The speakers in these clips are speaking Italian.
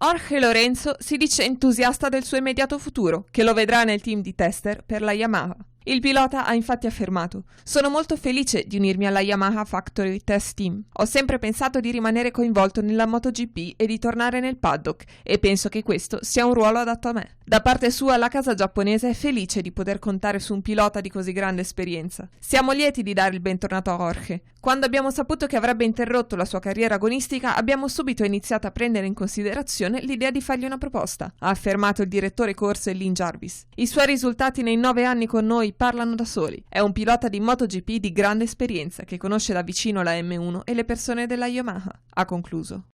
Jorge Lorenzo si dice entusiasta del suo immediato futuro, che lo vedrà nel team di tester per la Yamaha. Il pilota ha infatti affermato: "Sono molto felice di unirmi alla Yamaha Factory Test Team. Ho sempre pensato di rimanere coinvolto nella MotoGP e di tornare nel paddock, e penso che questo sia un ruolo adatto a me." Da parte sua, la casa giapponese è felice di poter contare su un pilota di così grande esperienza. "Siamo lieti di dare il bentornato a Jorge. Quando abbiamo saputo che avrebbe interrotto la sua carriera agonistica, abbiamo subito iniziato a prendere in considerazione l'idea di fargli una proposta", ha affermato il direttore corse Lynn Jarvis. "I suoi risultati nei 9 anni con noi parlano da soli. È un pilota di MotoGP di grande esperienza che conosce da vicino la M1 e le persone della Yamaha", ha concluso.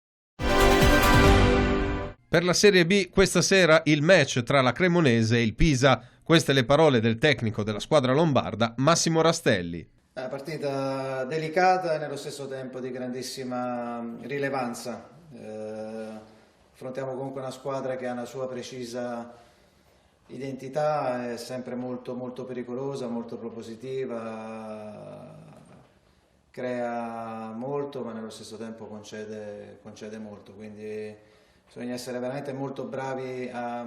Per la Serie B questa sera il match tra la Cremonese e il Pisa. Queste le parole del tecnico della squadra lombarda, Massimo Rastelli. È una partita delicata e nello stesso tempo di grandissima rilevanza. Affrontiamo comunque una squadra che ha una sua precisa identità, è sempre molto, molto pericolosa, molto propositiva, crea molto ma nello stesso tempo concede molto, quindi bisogna essere veramente molto bravi a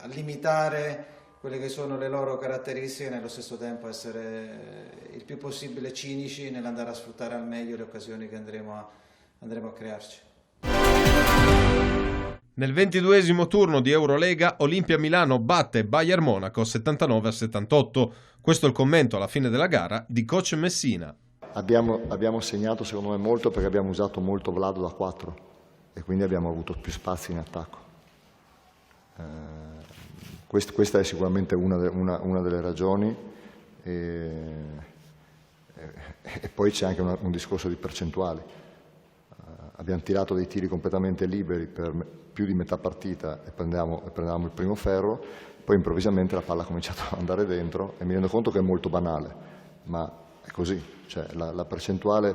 limitare quelle che sono le loro caratteristiche e nello stesso tempo essere il più possibile cinici nell'andare a sfruttare al meglio le occasioni che andremo a crearci. Nel 22esimo turno di Eurolega, Olimpia Milano batte Bayern Monaco 79-78. Questo è il commento alla fine della gara di coach Messina. Abbiamo segnato secondo me molto perché abbiamo usato molto Vlado da 4 e quindi abbiamo avuto più spazi in attacco. Questa è sicuramente una delle ragioni e poi c'è anche un discorso di percentuali. Abbiamo tirato dei tiri completamente liberi per più di metà partita e prendevamo il primo ferro, poi improvvisamente la palla ha cominciato ad andare dentro e mi rendo conto che è molto banale, ma è così, cioè la percentuale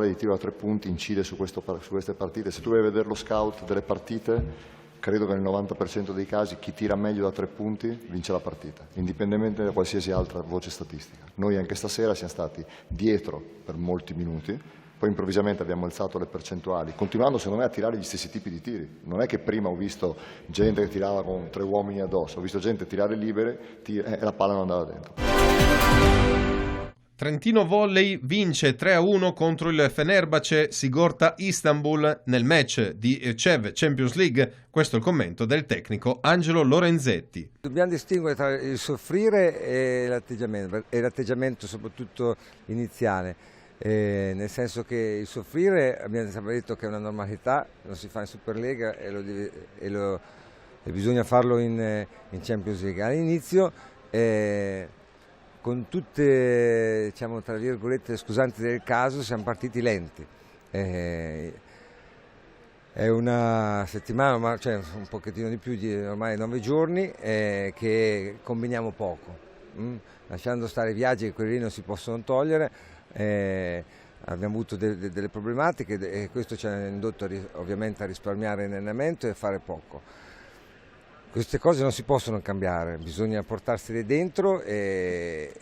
di tiro a 3 punti incide su queste partite. Se tu vai a vedere lo scout delle partite, credo che nel 90% dei casi chi tira meglio da 3 punti vince la partita, indipendentemente da qualsiasi altra voce statistica. Noi anche stasera siamo stati dietro per molti minuti, poi improvvisamente abbiamo alzato le percentuali, continuando secondo me a tirare gli stessi tipi di tiri. Non è che prima ho visto gente che tirava con 3 uomini addosso, ho visto gente tirare libere e la palla non andava dentro. Trentino Volley vince 3-1 contro il Fenerbahce Sigorta Istanbul nel match di CEV Champions League. Questo è il commento del tecnico Angelo Lorenzetti. Dobbiamo distinguere tra il soffrire e l'atteggiamento soprattutto iniziale. Nel senso che il soffrire abbiamo sempre detto che è una normalità, lo si fa in Superlega e bisogna farlo in Champions League. All'inizio con tutte, diciamo, tra virgolette scusanti del caso, siamo partiti lenti. È una settimana, cioè un pochettino di più, di ormai 9 giorni, che combiniamo poco. Lasciando stare i viaggi che quelli non si possono togliere. Abbiamo avuto delle problematiche e questo ci ha indotto ovviamente a risparmiare in allenamento e a fare poco. Queste cose non si possono cambiare, bisogna portarsele dentro e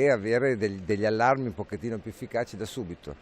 avere degli allarmi un pochettino più efficaci da subito.